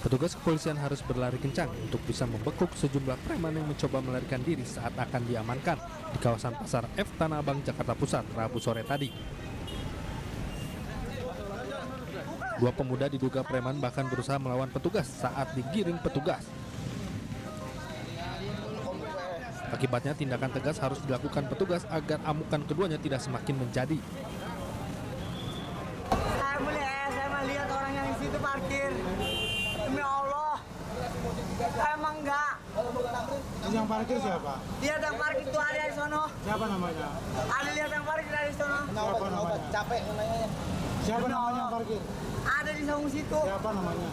Petugas kepolisian harus berlari kencang untuk bisa membekuk sejumlah preman yang mencoba melarikan diri saat akan diamankan di kawasan Pasar F Tanah Abang, Jakarta Pusat, Rabu sore tadi. Dua pemuda diduga preman bahkan berusaha melawan petugas saat digiring petugas. Akibatnya tindakan tegas harus dilakukan petugas agar amukan keduanya tidak semakin menjadi. Saya melihat orang yang di situ parkir. Demi Allah. Emang enggak. Yang parkir siapa? Dia yang parkir itu ada di sono. Siapa namanya? Ada lihat yang parkir dari sono. Siapa namanya? Capek nanya. Siapa namanya yang parkir? Ada di saung situ. Siapa namanya?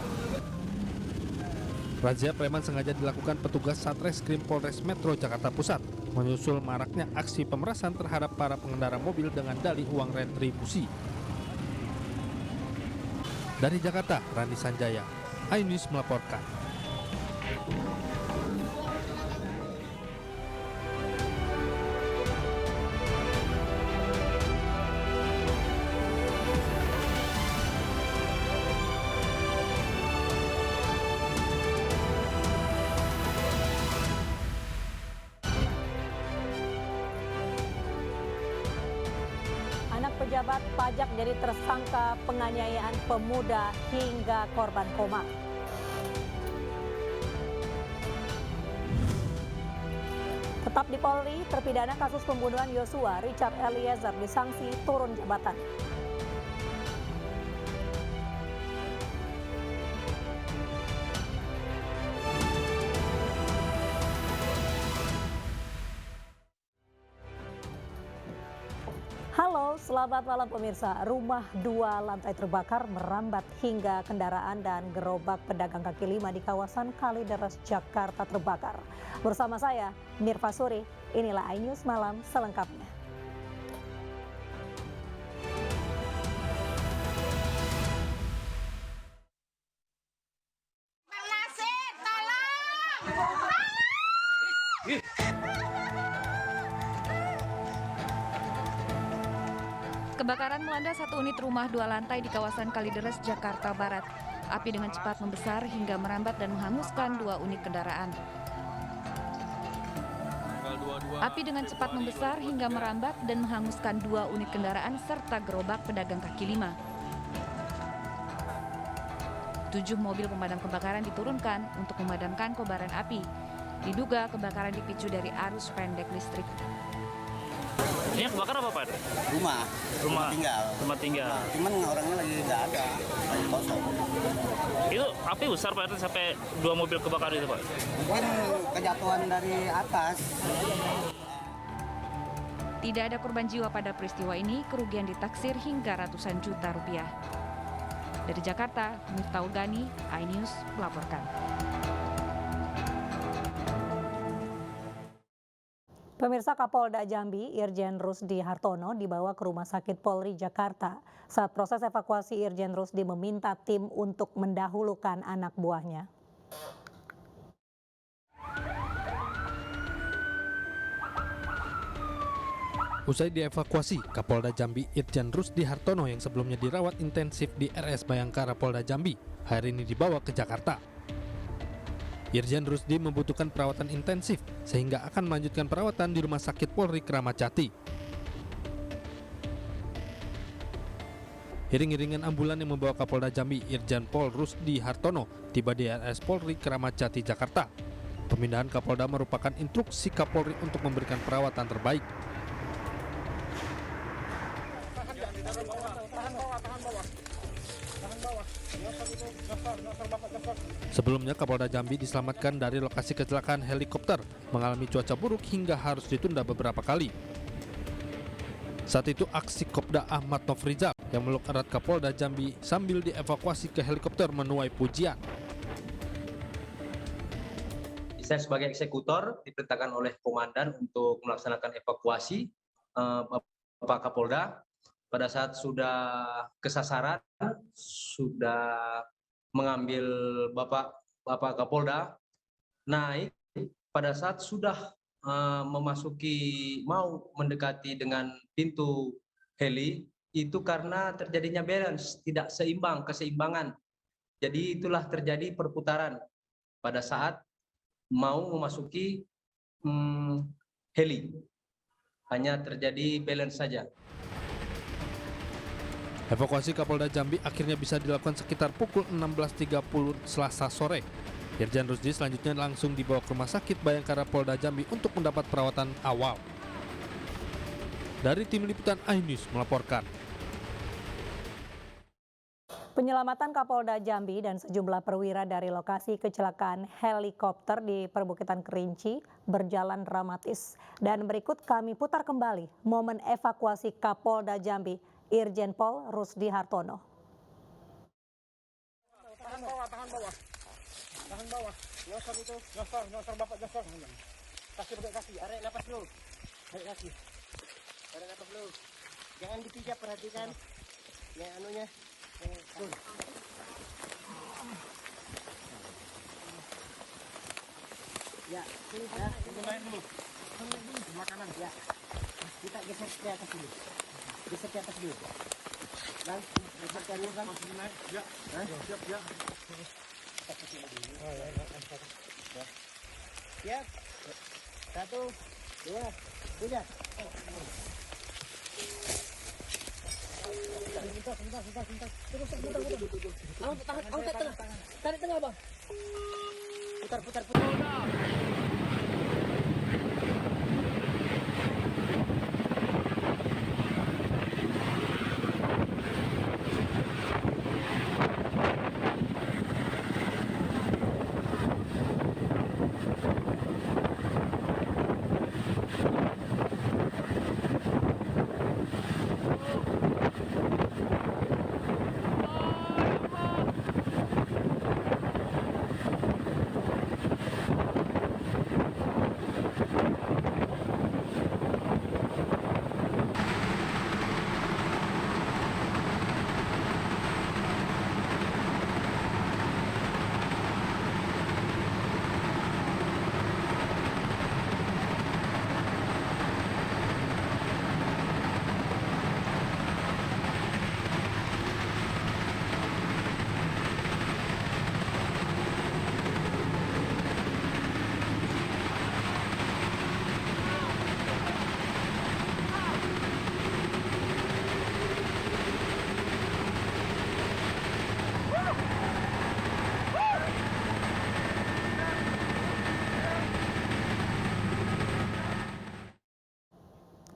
Razia preman sengaja dilakukan petugas Satreskrim Polres Metro Jakarta Pusat menyusul maraknya aksi pemerasan terhadap para pengendara mobil dengan dalih uang retribusi. Dari Jakarta, Randi Sanjaya, iNews melaporkan. Anak pejabat pajak jadi tersangka penganiayaan pemuda hingga korban koma. Tetap di Polri, terpidana kasus pembunuhan Yosua, Richard Eliezer disangsi turun jabatan. Halo, selamat malam pemirsa. Rumah 2 lantai terbakar merambat hingga kendaraan dan gerobak pedagang kaki lima di kawasan Kalideres, Jakarta terbakar. Bersama saya, Mirva Suri, inilah iNews Malam selengkapnya. Kebakaran melanda satu unit rumah 2 lantai di kawasan Kalideres, Jakarta Barat. Api dengan cepat membesar hingga merambat dan menghanguskan 2 unit kendaraan. Api dengan cepat membesar hingga merambat dan menghanguskan 2 unit kendaraan serta gerobak pedagang kaki lima. 7 mobil pemadam kebakaran diturunkan untuk memadamkan kobaran api. Diduga kebakaran dipicu dari arus pendek listrik. Ini yang kebakar apa, Pak? Rumah tinggal. Tempat tinggal. Cuman orangnya lagi nggak ada, lagi kosong. Itu api besar, Pak, itu sampai 2 mobil kebakar itu, Pak? Mungkin kejatuhan dari atas. Tidak ada korban jiwa pada peristiwa ini, kerugian ditaksir hingga ratusan juta rupiah. Dari Jakarta, Miftahul Gani, iNews melaporkan. Pemirsa, Kapolda Jambi, Irjen Rusdi Hartono dibawa ke Rumah Sakit Polri Jakarta. Saat proses evakuasi, Irjen Rusdi meminta tim untuk mendahulukan anak buahnya. Usai dievakuasi, Kapolda Jambi Irjen Rusdi Hartono yang sebelumnya dirawat intensif di RS Bayangkara Polda Jambi, hari ini dibawa ke Jakarta. Irjen Rusdi membutuhkan perawatan intensif sehingga akan melanjutkan perawatan di Rumah Sakit Polri Kramat Jati. Iring-iringan ambulan yang membawa Kapolda Jambi Irjen Pol Rusdi Hartono tiba di RS Polri Kramat Jati, Jakarta. Pemindahan Kapolda merupakan instruksi Kapolri untuk memberikan perawatan terbaik. Sebelumnya Kapolda Jambi diselamatkan dari lokasi kecelakaan helikopter mengalami cuaca buruk hingga harus ditunda beberapa kali. Saat itu aksi Kopda Ahmad Nofrizal yang meluk erat Kapolda Jambi sambil dievakuasi ke helikopter menuai pujian. Saya sebagai eksekutor diperintahkan oleh komandan untuk melaksanakan evakuasi Bapak Kapolda. Pada saat sudah kesasaran, sudah mengambil Bapak Kapolda naik, pada saat sudah mau mendekati dengan pintu heli, itu karena terjadinya balance, tidak keseimbangan Jadi itulah terjadi perputaran pada saat mau memasuki heli. Hanya terjadi balance saja. Evakuasi Kapolda Jambi akhirnya bisa dilakukan sekitar pukul 16.30 Selasa sore. Irjen Rusdi selanjutnya langsung dibawa ke Rumah Sakit Bayangkara Polda Jambi untuk mendapat perawatan awal. Dari tim liputan iNews melaporkan. Penyelamatan Kapolda Jambi dan sejumlah perwira dari lokasi kecelakaan helikopter di Perbukitan Kerinci berjalan dramatis. Dan berikut kami putar kembali momen evakuasi Kapolda Jambi, Irjen Pol Rusdi Hartono. Tahan bawah. Tahan bawah. Nyosor itu. Nyosor Bapak, nyosor. Kaki pakai kaki. Arek napas dulu. Arek kaki. Arek napas dulu. Jangan dipijak, perhatikan. Ya anunya. Ya, sini ya. Naik dulu. Sebelah kanan. Ya. Kita geser ke atas dulu. Geser ke atas dulu. Dan geser ke atas kan. Masih naik. Ya. Siap, ya. Siap. 1, 2, 3. Sebentar. Terus. Tarik tengah, Bang. Putar.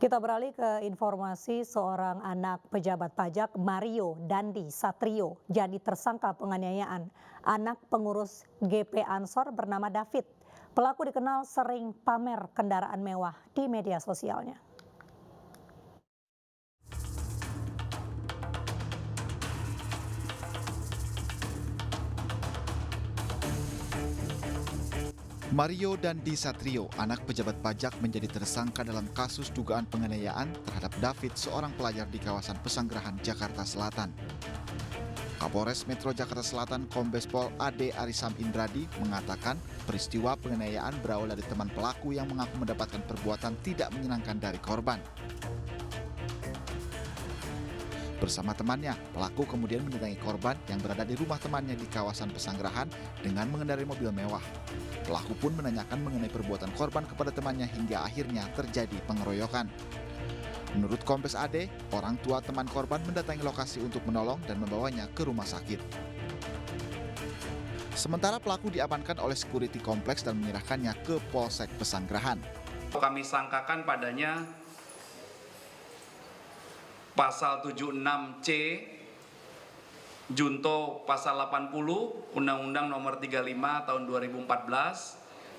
Kita beralih ke informasi seorang anak pejabat pajak, Mario Dandi Satrio, jadi tersangka penganiayaan anak pengurus GP Ansor bernama David. Pelaku dikenal sering pamer kendaraan mewah di media sosialnya. Mario Dandi Satrio, anak pejabat pajak, menjadi tersangka dalam kasus dugaan penganiayaan terhadap David, seorang pelajar di kawasan Pesanggerahan, Jakarta Selatan. Kapolres Metro Jakarta Selatan Kombes Pol Ade Arisam Indradi mengatakan peristiwa penganiayaan berawal dari teman pelaku yang mengaku mendapatkan perbuatan tidak menyenangkan dari korban. Bersama temannya, pelaku kemudian mendatangi korban yang berada di rumah temannya di kawasan Pesanggerahan dengan mengendarai mobil mewah. Pelaku pun menanyakan mengenai perbuatan korban kepada temannya hingga akhirnya terjadi pengeroyokan. Menurut Kombes Ade, orang tua teman korban mendatangi lokasi untuk menolong dan membawanya ke rumah sakit. Sementara pelaku diamankan oleh security kompleks dan menyerahkannya ke Polsek Pesanggerahan. Kami sangkakan padanya Pasal 76C Junto Pasal 80 Undang-Undang Nomor 35 Tahun 2014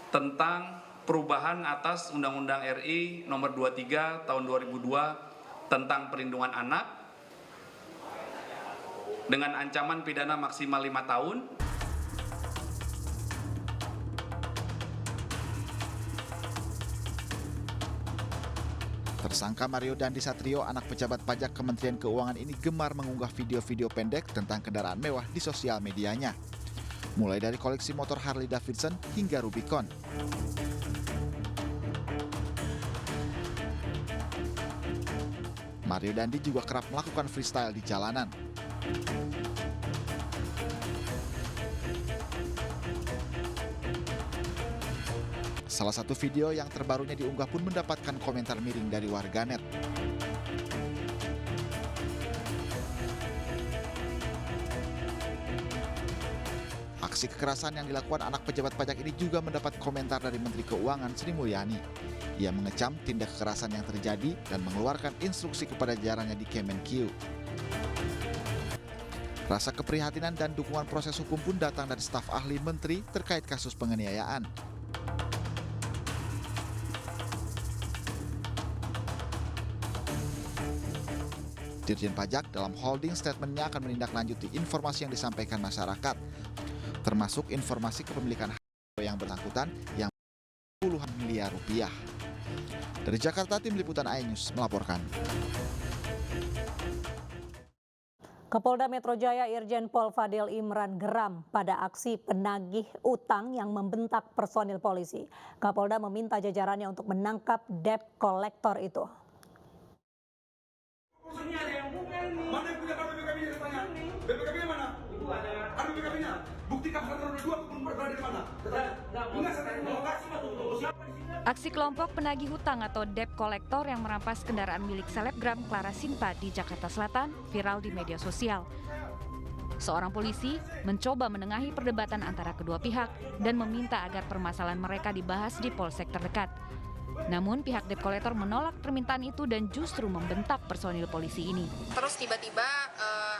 tentang perubahan atas Undang-Undang RI Nomor 23 Tahun 2002 tentang perlindungan anak dengan ancaman pidana maksimal 5 tahun. Tersangka Mario Dandi Satrio, anak pejabat pajak Kementerian Keuangan ini gemar mengunggah video-video pendek tentang kendaraan mewah di sosial medianya. Mulai dari koleksi motor Harley Davidson hingga Rubicon. Mario Dandi juga kerap melakukan freestyle di jalanan. Salah satu video yang terbarunya diunggah pun mendapatkan komentar miring dari warganet. Aksi kekerasan yang dilakukan anak pejabat pajak ini juga mendapat komentar dari Menteri Keuangan Sri Mulyani. Ia mengecam tindak kekerasan yang terjadi dan mengeluarkan instruksi kepada jajarannya di Kemenkeu. Rasa keprihatinan dan dukungan proses hukum pun datang dari staf ahli menteri terkait kasus penganiayaan. Dirjen Pajak dalam holding statementnya akan menindaklanjuti informasi yang disampaikan masyarakat, termasuk informasi kepemilikan yang bersangkutan yang puluhan miliar rupiah. Dari Jakarta, Tim Liputan iNews melaporkan. Kapolda Metro Jaya Irjen Pol Fadil Imran geram pada aksi penagih utang yang membentak personil polisi. Kapolda meminta jajarannya untuk menangkap debt collector itu. Mana yang punya BPKB-nya ditanya? BPKB-nya mana? Itu ada BPKB-nya. Bukti kapal roda 2 berada di mana? Enggak, saya mau lokasi Aksi kelompok penagih hutang atau debt collector yang merampas kendaraan milik selebgram Clara Sinta di Jakarta Selatan viral di media sosial. Seorang polisi mencoba menengahi perdebatan antara kedua pihak dan meminta agar permasalahan mereka dibahas di polsek terdekat. Namun pihak debt collector menolak permintaan itu dan justru membentak personil polisi ini. Terus tiba-tiba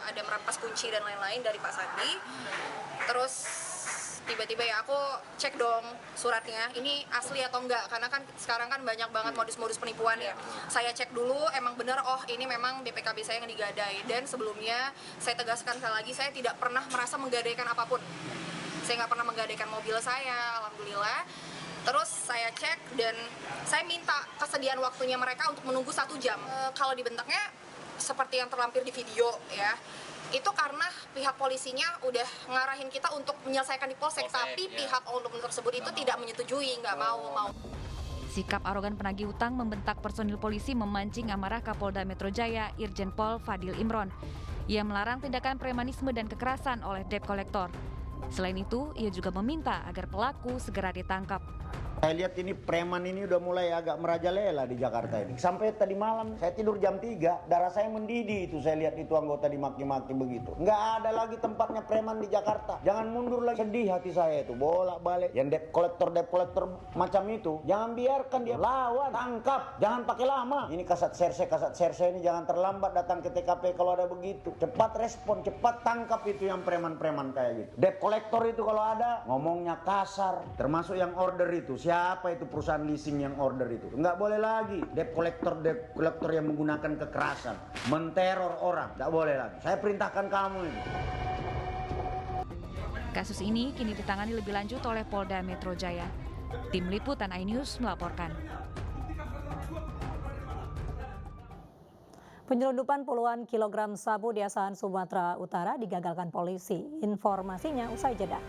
ada merampas kunci dan lain-lain dari Pak Sandi. Terus tiba-tiba ya aku cek dong suratnya, ini asli atau enggak, karena kan sekarang kan banyak banget modus-modus penipuan ya. Saya cek dulu, emang benar, oh ini memang BPKB saya yang digadai. Dan sebelumnya saya tegaskan sekali lagi, saya tidak pernah merasa menggadaikan apapun. Saya nggak pernah menggadaikan mobil saya, alhamdulillah. Terus saya cek dan saya minta kesediaan waktunya mereka untuk menunggu 1 jam. Kalau dibentaknya seperti yang terlampir di video ya, itu karena pihak polisinya udah ngarahin kita untuk menyelesaikan di polsek, tapi pihak oknum tersebut itu tidak menyetujui, nggak mau. Sikap arogan penagih utang membentak personil polisi memancing amarah Kapolda Metro Jaya Irjen Pol Fadil Imran. Ia melarang tindakan premanisme dan kekerasan oleh debt collector. Selain itu, ia juga meminta agar pelaku segera ditangkap. Saya lihat ini preman ini udah mulai agak merajalela di Jakarta ini. Sampai tadi malam saya tidur jam 3, darah saya mendidih itu saya lihat itu anggota dimaki-maki begitu. Nggak ada lagi tempatnya preman di Jakarta. Jangan mundur lagi. Sedih hati saya itu, bolak-balik. Yang debt collector macam itu, jangan biarkan dia lawan, tangkap. Jangan pakai lama. Ini kasat serse ini jangan terlambat datang ke TKP kalau ada begitu. Cepat respon, cepat tangkap itu yang preman-preman kayak gitu. Debt collector itu kalau ada, ngomongnya kasar. Termasuk yang order itu. Siapa itu perusahaan leasing yang order itu? Nggak boleh lagi. Debt collector yang menggunakan kekerasan, menteror orang. Nggak boleh lagi. Saya perintahkan kamu ini. Kasus ini kini ditangani lebih lanjut oleh Polda Metro Jaya. Tim Liputan iNews melaporkan. Penyelundupan puluhan kilogram sabu di Asahan Sumatera Utara digagalkan polisi. Informasinya usai jeda.